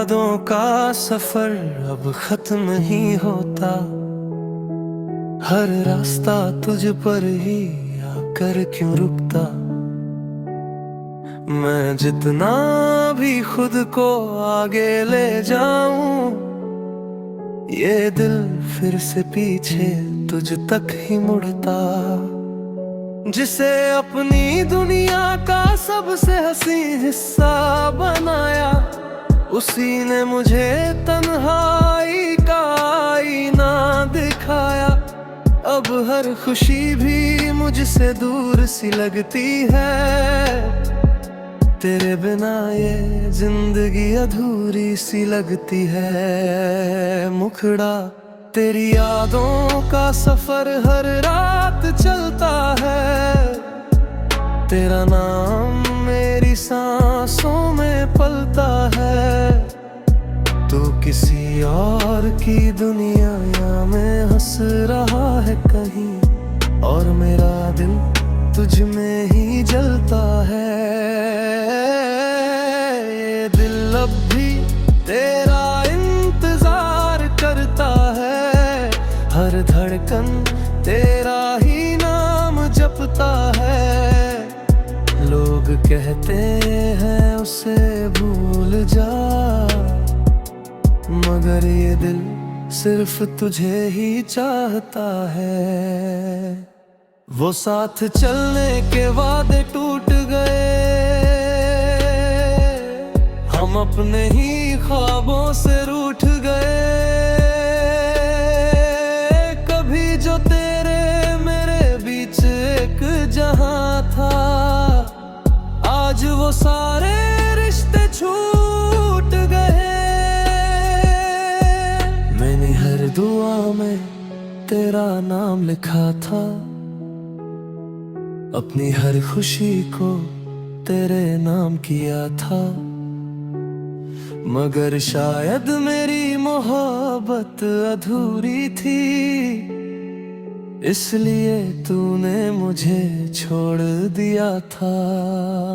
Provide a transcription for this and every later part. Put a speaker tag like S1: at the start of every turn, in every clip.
S1: यादों का सफर अब खत्म ही होता, हर रास्ता तुझ पर ही आकर क्यों रुकता। मैं जितना भी खुद को आगे ले जाऊं, ये दिल फिर से पीछे तुझ तक ही मुड़ता। जिसे अपनी दुनिया का सबसे हसी हिस्सा बनाया, उसी ने मुझे तन्हाई का आईना दिखाया। अब हर खुशी भी मुझसे दूर सी लगती है, तेरे बिना ये जिंदगी अधूरी सी लगती है। मुखड़ा तेरी यादों का सफर हर रात चलता है, तेरा नाम मेरी सांसों में पलता है। तू किसी और की दुनिया में हंस रहा है कहीं, और मेरा दिल तुझ में ही जलता है। ये दिल अब भी तेरा इंतजार करता है, हर धड़कन तेरा ही नाम जपता है। लोग कहते हैं उसे भूल जा, मगर ये दिल सिर्फ तुझे ही चाहता है। वो साथ चलने के वादे टूट गए, हम अपने ही ख्वाबों से रूठ गए। कभी जो तेरे मेरे बीच एक जहां था, आज वो सारे रिश्ते छूट गए। मैंने हर दुआ में तेरा नाम लिखा था, अपनी हर खुशी को तेरे नाम किया था। मगर शायद मेरी मोहब्बत अधूरी थी, इसलिए तूने मुझे छोड़ दिया था।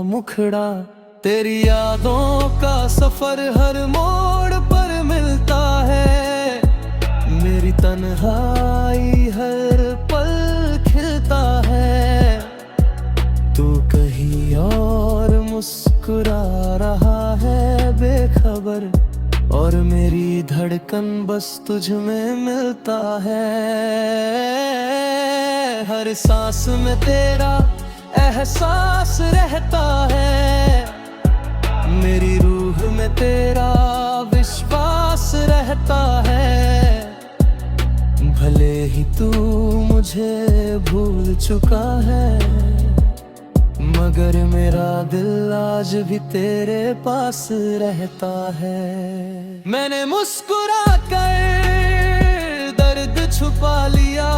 S1: मुखड़ा तेरी यादों का सफर हर मोड़ पर मिलता है, मेरी तन्हाई हर पल खिलता है। तू कहीं और मुस्कुरा रहा है बेखबर, और मेरी धड़कन बस तुझ में मिलता है। हर सांस में तेरा एहसास रहता है, मेरी रूह में तेरा विश्वास रहता है। भले ही तू मुझे भूल चुका है, मगर मेरा दिल आज भी तेरे पास रहता है। मैंने मुस्कुरा कर दर्द छुपा लिया,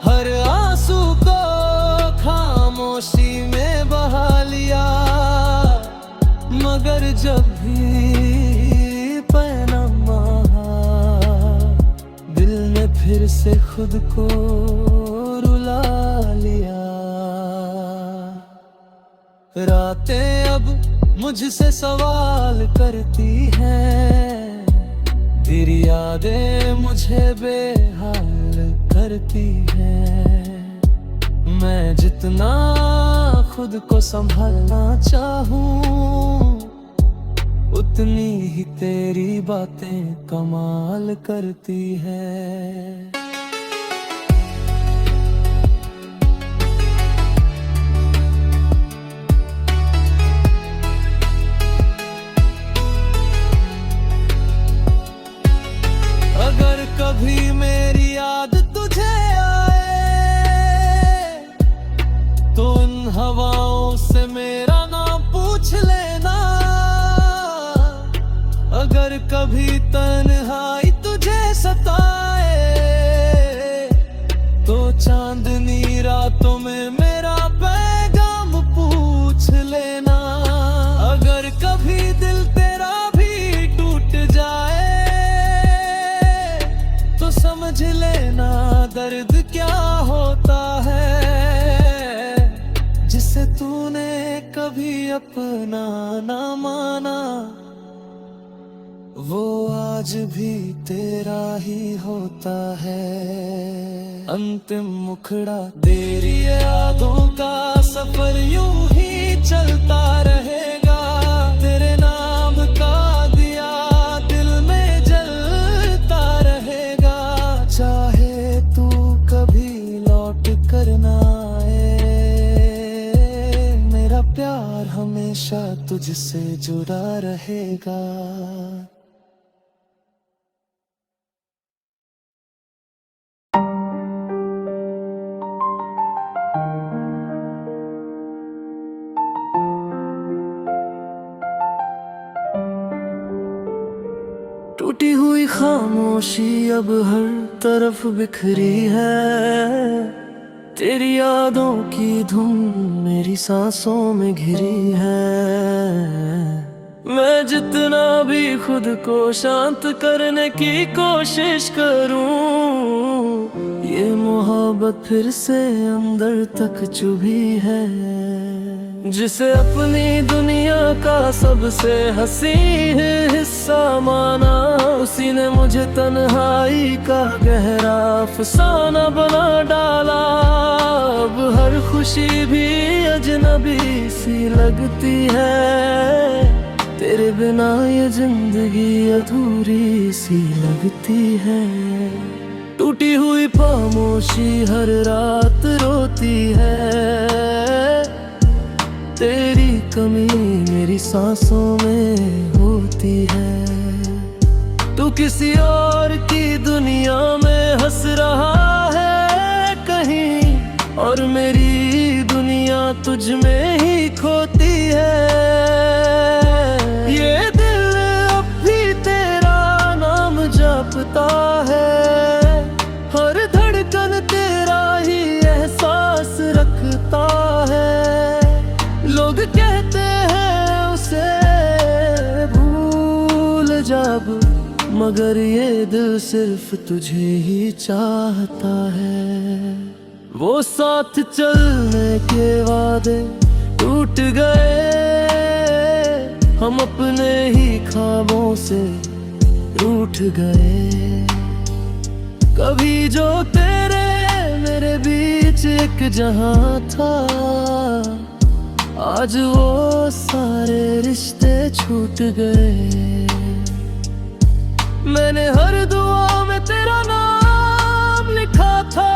S1: हर आंसू को खामोशी में बहा लिया। मगर जब भी पैनामा, दिल ने फिर से खुद को रुला लिया। रातें अब मुझसे सवाल करती हैं, तेरी यादें मुझे बेहाल करती हैं। मैं जितना खुद को संभालना चाहूं, उतनी ही तेरी बातें कमाल करती हैं। अगर कभी मेरी याद तुझे आए, तो इन हवाओं से मेरा नाम पूछ लेना। अगर कभी तन्हाई तुझे सताए, तो चांदनी रातों में मेरा पैगाम पूछ लेना। अगर कभी दिल तेरा भी टूट जाए, समझ लेना दर्द क्या होता है, जिसे तूने कभी अपना ना माना। वो आज भी तेरा ही होता है। अंतिम मुखड़ा तेरी यादों का सफर यूं ही चलता रहेगा। तेरे नाम का दिया दिल में जलता रहेगा। चाहे तू कभी लौट कर ना आए, मेरा प्यार हमेशा तुझसे जुड़ा रहेगा। टूटी हुई खामोशी अब हर तरफ बिखरी है। तेरी यादों की धुन मेरी सांसों में घिरी है। मैं जितना भी खुद को शांत करने की कोशिश करूं, ये मोहब्बत फिर से अंदर तक चुभी है। जिसे अपनी दुनिया का सबसे हसीन हिस्सा माना, उसी ने मुझे तन्हाई का गहरा अफसाना बना डाला। अब हर खुशी भी अजनबी सी लगती है। तेरे बिना ये जिंदगी अधूरी सी लगती है। टूटी हुई खामोशी हर रात रोती है। तेरी कमी मेरी सांसों में होती है। तू किसी और की दुनिया में हंस रहा है कहीं, और मेरी दुनिया तुझ में ही खोती है। ये दिल अब भी तेरा नाम जपता है। हर धड़कन तेरा ही एहसास रखता है। लोग कहते हैं उसे भूल जब, मगर ये दिल सिर्फ तुझे ही चाहता है। वो साथ चलने के वादे टूट गए, हम अपने ही ख्वाबों से रूठ गए। कभी जो तेरे मेरे बीच एक जहां था, आज वो सारे रिश्ते छूट गए। मैंने हर दुआ में तेरा नाम लिखा था,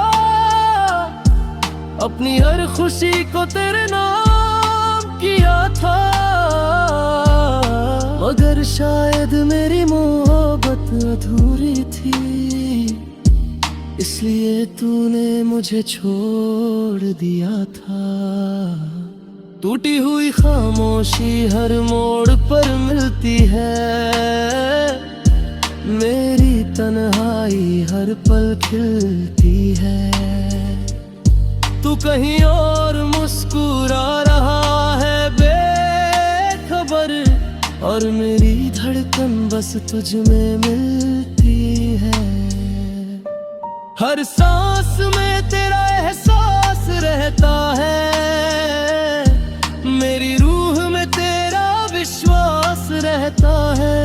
S1: अपनी हर खुशी को तेरे नाम किया था। मगर शायद मेरी मोहब्बत अधूरी थी, इसलिए तूने मुझे छोड़ दिया था। टूटी हुई खामोशी हर मोड़ पर मिलती है। मेरी तन्हाई हर पल खिलती है। तू कहीं और मुस्कुरा रहा है बेखबर, और मेरी धड़कन बस तुझ में मिलती है। हर सांस में तेरा एहसास रहता है। मेरी रूह में तेरा विश्वास रहता है।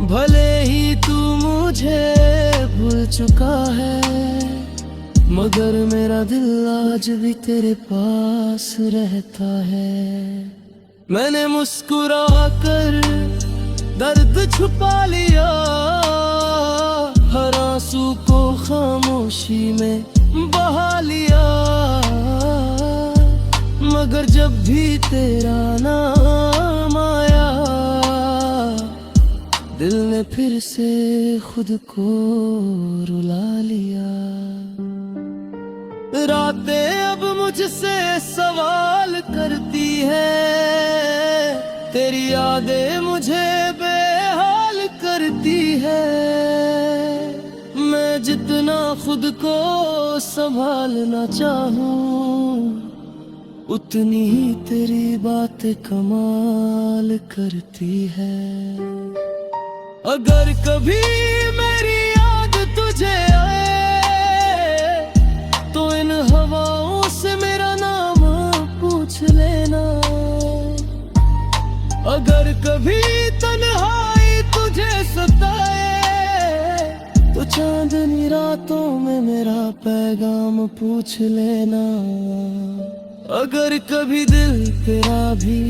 S1: भले ही तू मुझे भूल चुका है, मगर मेरा दिल आज भी तेरे पास रहता है। मैंने मुस्कुरा कर दर्द छुपा लिया, हर आंसू को खामोशी में बहा लिया। मगर जब भी तेरा नाम आया, दिल ने फिर से खुद को रुला लिया। रातें अब मुझसे सवाल करती है, तेरी यादें मुझे बेहाल करती है। मैं जितना खुद को संभालना चाहूं, उतनी ही तेरी बातें कमाल करती है। अगर कभी मेरी याद तुझे आए, तो इन हवाओं से मेरा नाम पूछ लेना। अगर कभी तन्हा चांदनी रातों में मेरा पैगाम पूछ लेना। अगर कभी दिल तेरा भी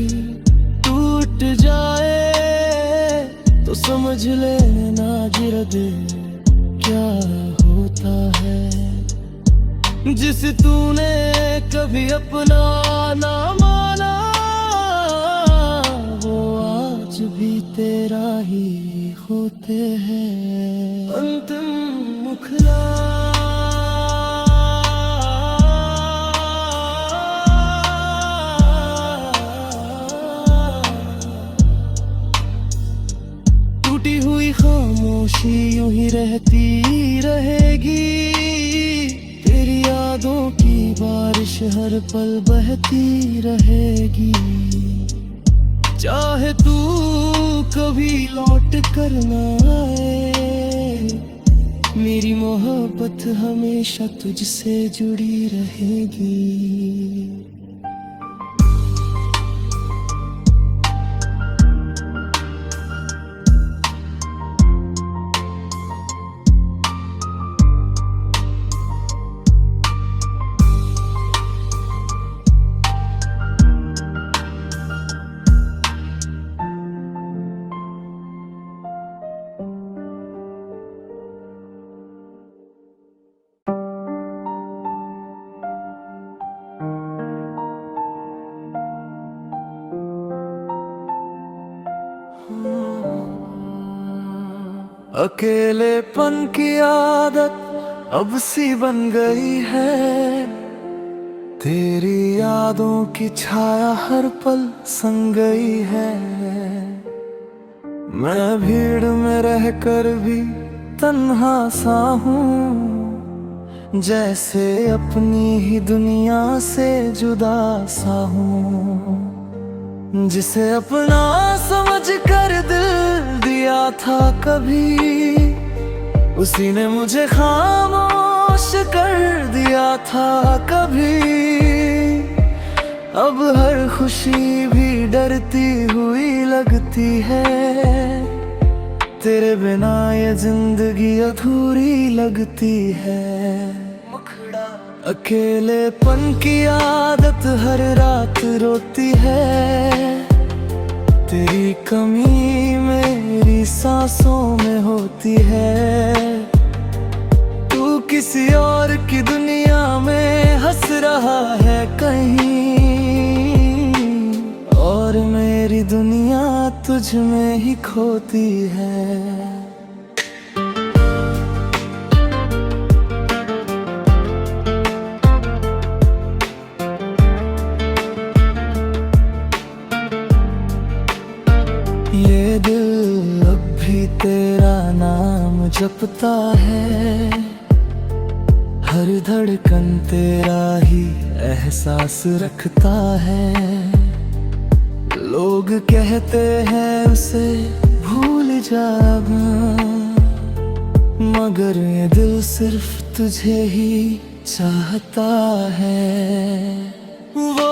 S1: टूट जाए तो समझ लेना जरा दिल क्या होता है। जिसे तूने कभी अपना ना माना वो आज भी तेरा ही होते हैं अंतिम मुखला। टूटी हुई खामोशी यूं ही रहती रहेगी, तेरी यादों की बारिश हर पल बहती रहेगी। चाहे तू कभी लौट कर ना आए, मेरी मोहब्बत हमेशा तुझसे जुड़ी रहेगी। अकेलेपन की आदत अब सी बन गई है, तेरी यादों की छाया हर पल संग गई है। मैं भीड़ में रहकर भी तन्हा सा हूँ, जैसे अपनी ही दुनिया से जुदा सा हूँ। जिसे अपना समझ कर दिल दिया था कभी, उसी ने मुझे खामोश कर दिया था कभी। अब हर खुशी भी डरती हुई लगती है, तेरे बिना ये जिंदगी अधूरी लगती है। अकेलेपन की आदत हर रात रोती है, तेरी कमी मेरी सांसों में होती है। तू किसी और की दुनिया में हंस रहा है कहीं, और मेरी दुनिया तुझ में ही खोती है। ये दिल अब भी तेरा नाम जपता है, हर धड़कन तेरा ही एहसास रखता है। लोग कहते हैं उसे भूल जा, मगर ये दिल सिर्फ तुझे ही चाहता है। वो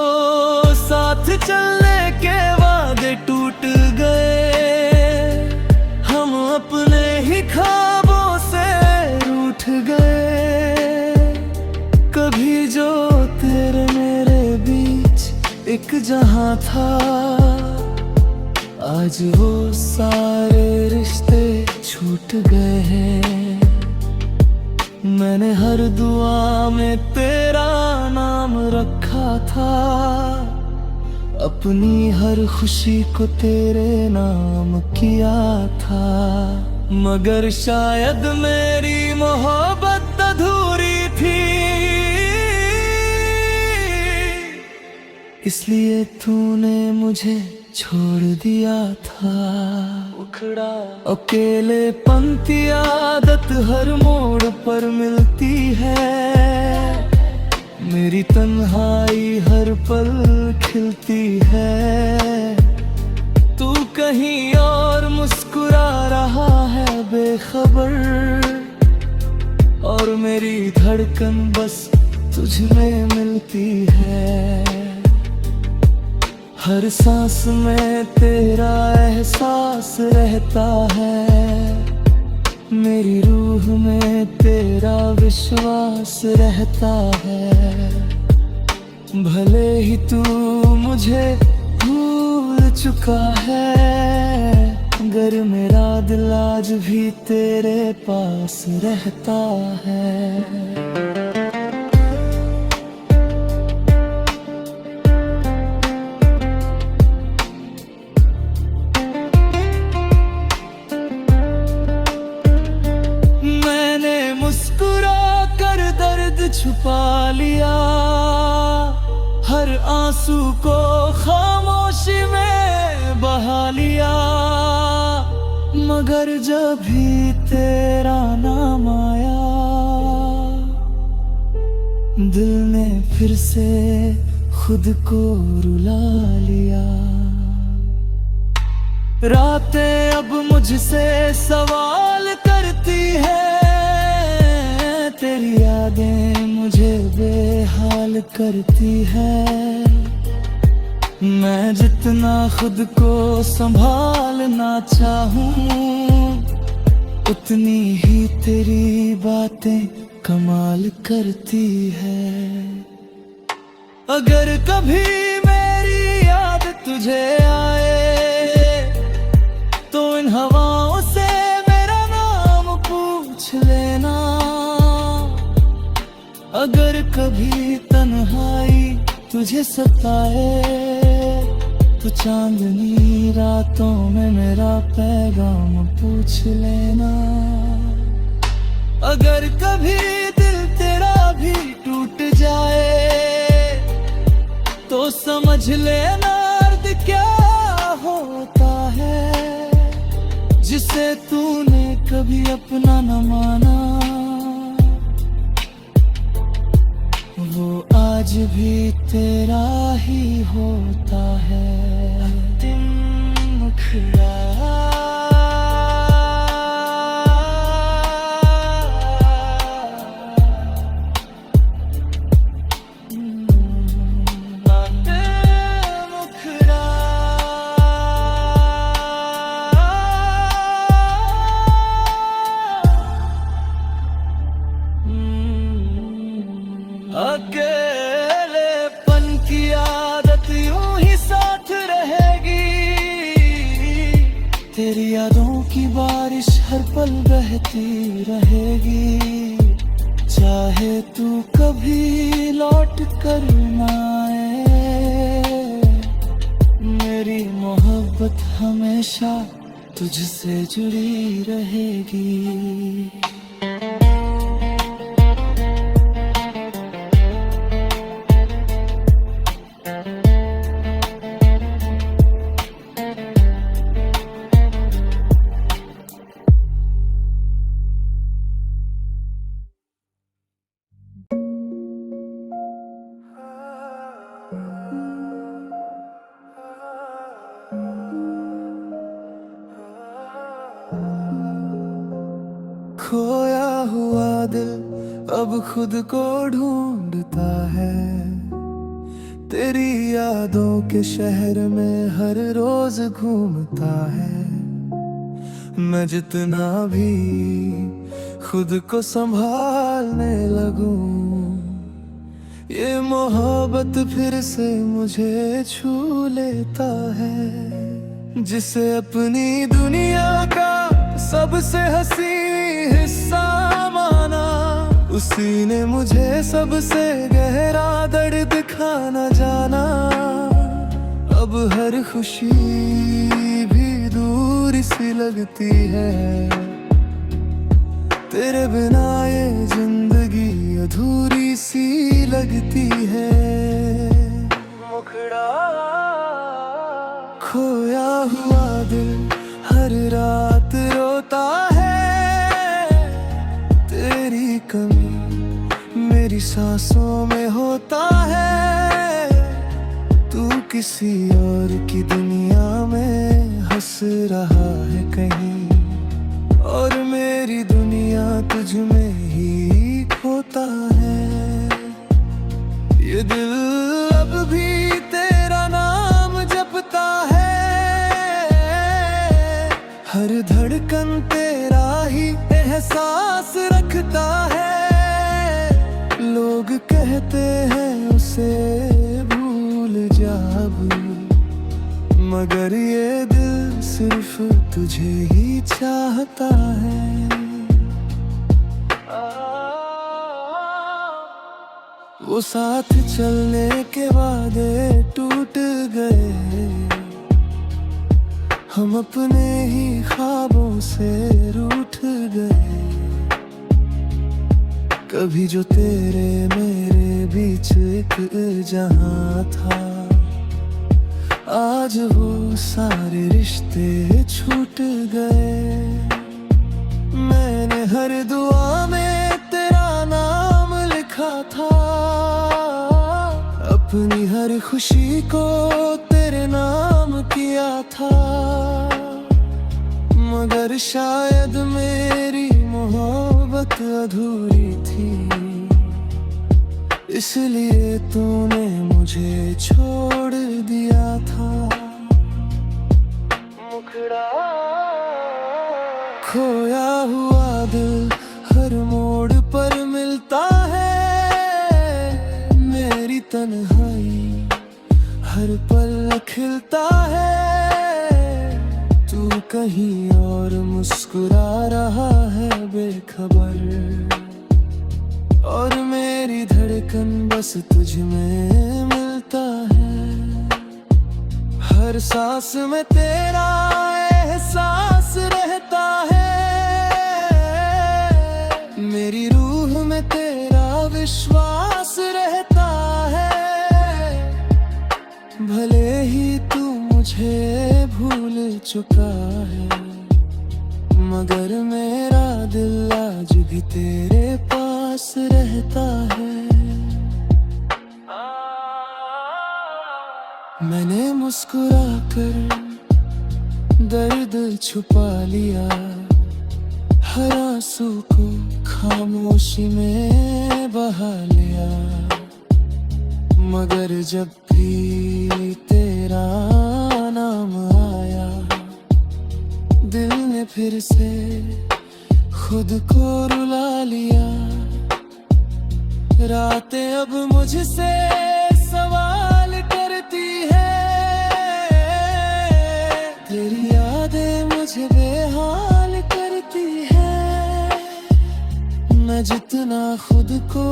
S1: साथ चलने के वादे टूट गए, हम अपने ही ख्वाबों से रूठ गए। कभी जो तेरे मेरे बीच एक जहां था, आज वो सारे रिश्ते छूट गए हैं। मैंने हर दुआ में तेरा नाम रखा था, अपनी हर खुशी को तेरे नाम किया था। मगर शायद मेरी मोहब्बत अधूरी थी, इसलिए तूने मुझे छोड़ दिया था। उखड़ा अकेलेपन की आदत हर मोड़ पर मिलती है, मेरी तन्हाई हर पल खिलती है। तू कहीं और मुस्कुरा रहा है बेखबर, और मेरी धड़कन बस तुझ में मिलती है। हर सांस में तेरा एहसास रहता है, मेरी रूह में तेरा विश्वास रहता है। भले ही तू मुझे भूल चुका है, गर मेरा दिल आज भी तेरे पास रहता है। छुपा लिया हर आंसू को, खामोशी में बहा लिया, मगर जब भी तेरा नाम आया, दिल ने फिर से खुद को रुला लिया। रातें अब मुझसे सवाल करती है, तेरी यादें मुझे बेहाल करती है। मैं जितना खुद को संभालना चाहूं, उतनी ही तेरी बातें कमाल करती है। अगर कभी मेरी याद तुझे आए, तो इन हवाओं से मेरा नाम पूछ लेना। अगर कभी तन्हाई तुझे सताए, तो चांदनी रातों में मेरा पैगाम पूछ लेना। अगर कभी दिल तेरा भी टूट जाए, तो समझ लेना दर्द क्या होता है, जिसे तूने कभी अपना न माना, वो आज भी तेरा ही होता है। अंतिम मुखड़ा अकेलेपन की आदत यूं ही साथ रहेगी, तेरी यादों की बारिश हर पल बहती रहेगी। चाहे तू कभी लौट कर ना आए, मेरी मोहब्बत हमेशा तुझसे जुड़ी रहेगी। खोया हुआ दिल अब खुद को ढूंढता है, तेरी यादों के शहर में हर रोज घूमता है। मैं जितना भी खुद को संभालने लगूं, ये मोहब्बत फिर से मुझे छू लेता है। जिसे अपनी दुनिया का सबसे हंसी हिस्सा माना, उसी ने मुझे सबसे गहरा दर्द दिखाना जाना। अब हर खुशी भी दूर सी लगती है, तेरे बिना ये जिंदगी अधूरी सी लगती है। मुखड़ा खोया हुआ दिल हर रात रोता है, तेरी कमी मेरी सांसों में होता है। तू किसी और की दुनिया में हंस रहा है कहीं, और मेरी दुनिया तुझ में ही खोता है। ये दिल अब भी तेरा नाम जपता है, हर धड़कन तेरा ही एहसास रखता है। लोग कहते हैं उसे भूल जा अब, मगर ये दिल सिर्फ तुझे ही चाहता है। वो साथ चलने के वादे टूट गए, हम अपने ही ख्वाबों से रूठ गए। कभी जो तेरे मेरे बीच एक जहां था, आज वो सारे रिश्ते छूट गए। मैंने हर दुआ में तेरा नाम लिखा था, अपनी हर खुशी को तेरे नाम किया था। मगर शायद मेरी मोहब्बत अधूरी थी, इसलिए तूने मुझे छोड़ दिया था। मुखड़ा खोया हुआ दिल हर मोड़ पर मिलता है। मेरी तन्हाई हर पल खिलता है। तू कहीं और मुस्कुरा रहा है बेखबर, और मेरी धड़कन बस तुझ में मिलता है। हर सांस में तेरा एहसास रहता है। मेरी रूह में तेरा विश्वास रहता है। भले ही तू मुझे भूल चुका है, मगर मेरा दिल आज भी तेरे पास रहता है। मैंने मुस्कुरा कर दर्द छुपा लिया, हर आंसू को खामोशी में बहा लिया। मगर जब भी तेरा नाम आया, दिल ने फिर से खुद को रुला लिया। रातें अब मुझसे सवाल करती है, तेरी यादें मुझे बेहाल करती है। मैं जितना खुद को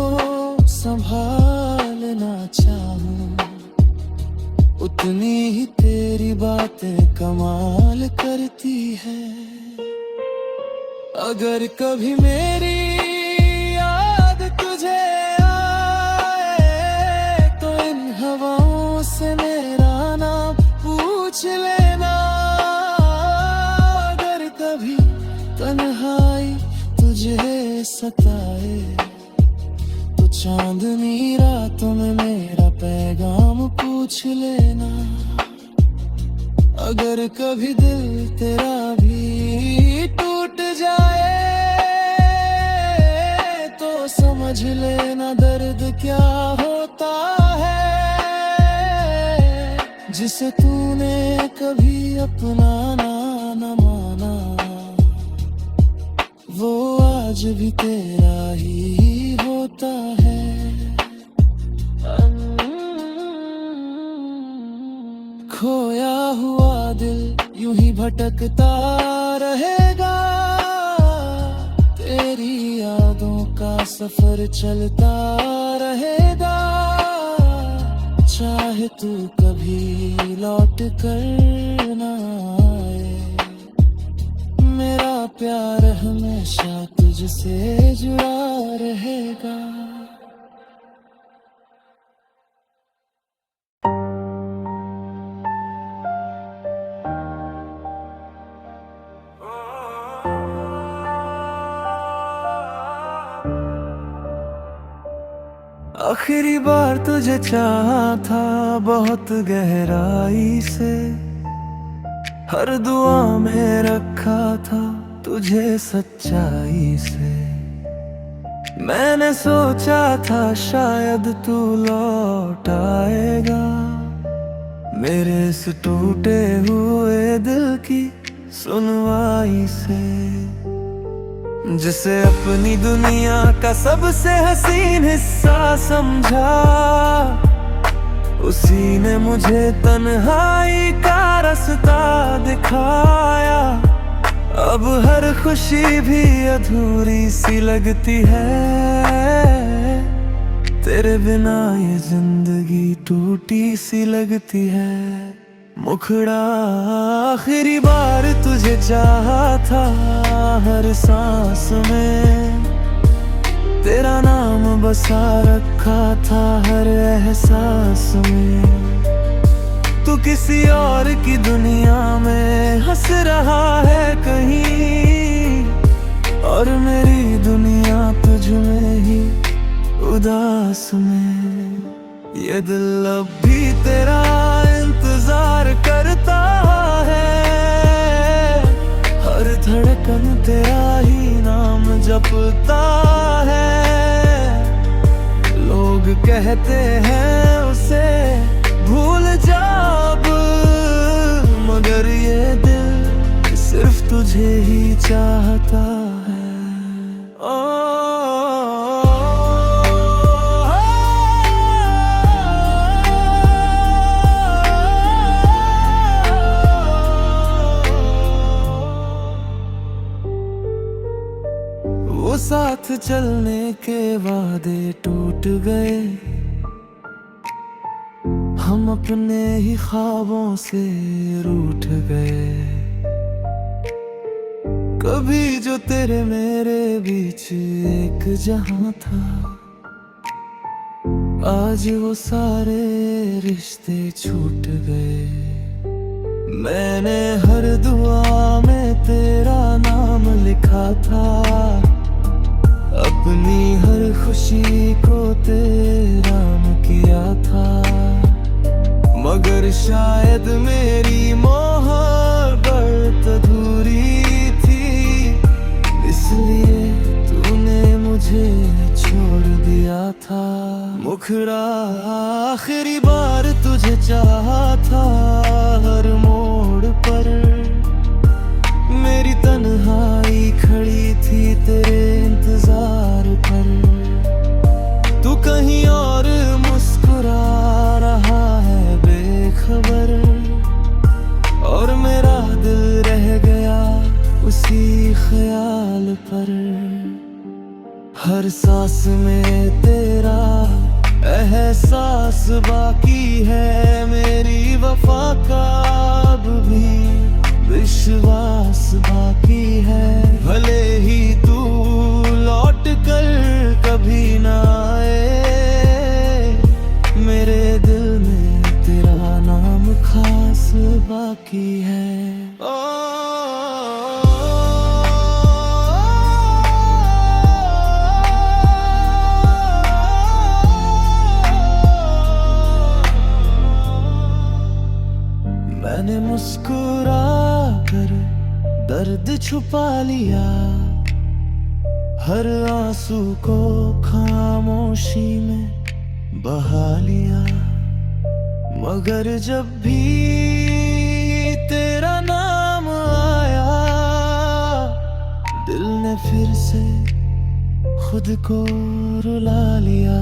S1: संभालना चाहूं, उतनी ही तेरी बातें कमाल करती है। अगर कभी मेरी याद तुझे आए, तो इन हवाओं से मेरा नाम पूछ लेना। अगर कभी तन्हाई तुझे सताए, तो चांदनी रातों में मेरा पैगाम पूछ लेना। अगर कभी दिल तेरा भी टूट जाए, तो समझ लेना दर्द क्या होता है। जिसे तूने कभी अपना न माना, वो आज भी तेरा ही होता है। खोया हुआ दिल यूं ही भटकता रहेगा, तेरी यादों का सफर चलता रहेगा। चाहे तू कभी लौट कर ना आए, मेरा प्यार हमेशा तुझसे जुड़ा रहेगा। आखिरी बार तुझे चाहा था बहुत गहराई से, हर दुआ में रखा था तुझे सच्चाई से। मैंने सोचा था शायद तू लौट आएगा, मेरे इस टूटे हुए दिल की सुनवाई से। जिसे अपनी दुनिया का सबसे हसीन हिस्सा समझा, उसी ने मुझे तन्हाई का रास्ता दिखाया। अब हर खुशी भी अधूरी सी लगती है, तेरे बिना ये जिंदगी टूटी सी लगती है। मुखड़ा आखिरी बार तुझे चाहा था, हर सांस में तेरा नाम बसा रखा था, हर एहसास में। तू किसी और की दुनिया में हंस रहा है कहीं, और मेरी दुनिया तुझ में ही उदास में। ये दिल अब भी तेरा इंतजार करता है, हर धड़कन तेरा ही नाम जपता है। लोग कहते हैं उसे भूल जा अब, मगर ये दिल सिर्फ तुझे ही चाहता है। वो साथ चलने के वादे टूट गए, हम अपने ही ख्वाबों से रूठ गए। कभी जो तेरे मेरे बीच एक जहां था, आज वो सारे रिश्ते छूट गए। मैंने हर दुआ में तेरा नाम लिखा था, अपनी हर खुशी को तेरा किया था। मगर शायद मेरी मोहब्बत अधूरी थी, इसलिए तूने मुझे छोड़ दिया था। मुखड़ा आखिरी बार तुझे चाहा था, हर मोड़ पर मेरी तन्हाई खड़ी थी तेरे इंतजार पर। तू कहीं और मुस्कुरा रहा है बेखबर, और मेरा दिल रह गया उसी ख्याल पर। हर सांस में तेरा एहसास बाकी है, मेरी वफा का अब भी विश्वास बाकी है। भले ही तू लौट कर कभी ना आए, मेरे दिल में तेरा नाम खास बाकी है। मैंने मुस्कुरा कर दर्द छुपा लिया, हर आंसू को खामोशी में बहा लिया। मगर जब भी तेरा नाम आया, दिल ने फिर से खुद को रुला लिया।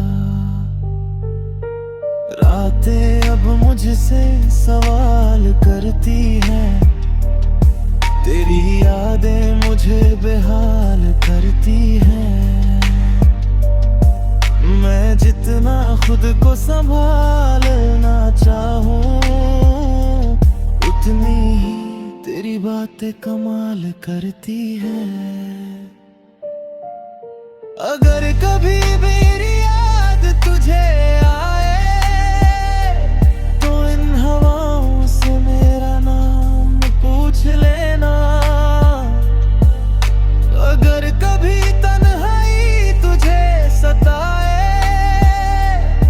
S1: रातें अब मुझसे सवाल करती हैं, तेरी यादें मुझे बेहाल करती हैं। मैं जितना खुद को संभालना चाहूं, उतनी ही तेरी बातें कमाल करती हैं। अगर कभी मेरी याद तुझे आए, तो इन हवाओं से मेरा नाम पूछ लेना। अगर कभी तन्हाई तुझे सताए,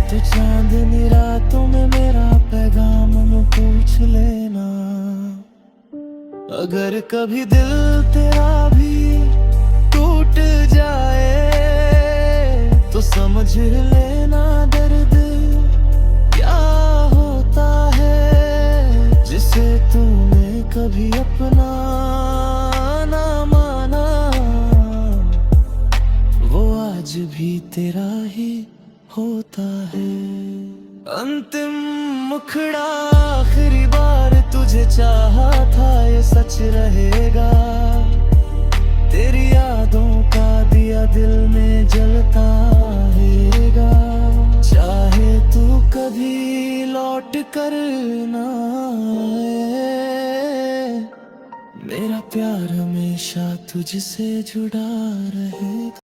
S1: तो चांदनी रातों में मेरा पैगाम पूछ लेना। अगर कभी दिल तेरा भी टूट जाए, तो समझ लेना दर्द क्या होता है, जिसे तूने कभी अपना ना माना। आज भी तेरा ही होता है। अंतिम मुखड़ा आखिरी बार तुझे चाहा था, ये सच रहेगा। तेरी यादों का दिया दिल में जलता रहेगा। चाहे तू कभी लौट कर ना आए, मेरा प्यार हमेशा तुझसे जुड़ा रहेगा।